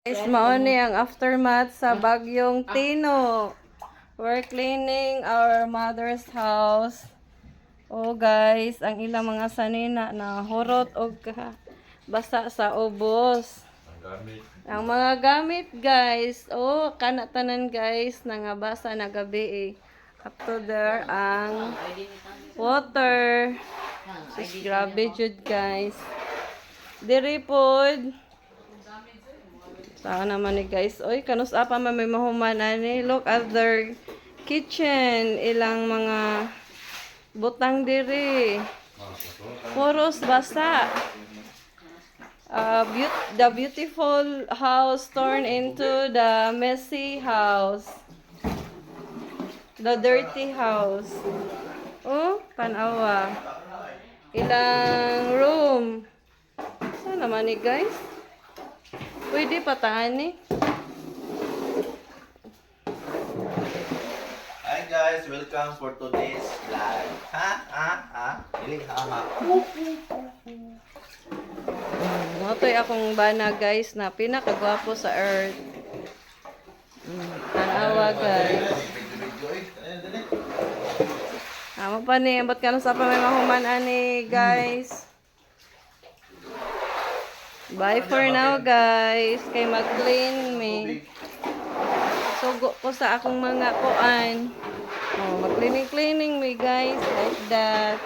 Guys, mauni ang aftermath sa bagyong Tino. We're cleaning our mother's house. Oh guys, ang ilang mga sanina na hurot o basa sa ubos. Ang mga gamit guys, oh kanatanan guys, nangabasa na gabi Up to there ang water. Grabe jud guys. Diri pod. Saan naman ni guys. Oy, kanus apa man may mahuman ani. Look at their kitchen. Ilang mga butang diri. Puros basa. The beautiful house turned into the messy house. The dirty house. Oh, panawa. Ilang room. Saan naman ni guys? Pwede pataan eh. Hi guys, welcome for today's vlog. Hiling ha. Matoy akong bana guys na pinakagwapo sa earth. Tanawa guys. Amo pa ni, ambot ka na sa pamay mahuman ani guys. Bye for now guys. Kay mag-clean me. Sugo ko sa akong mga kuan. Oh, mag-cleaning me guys. Like that.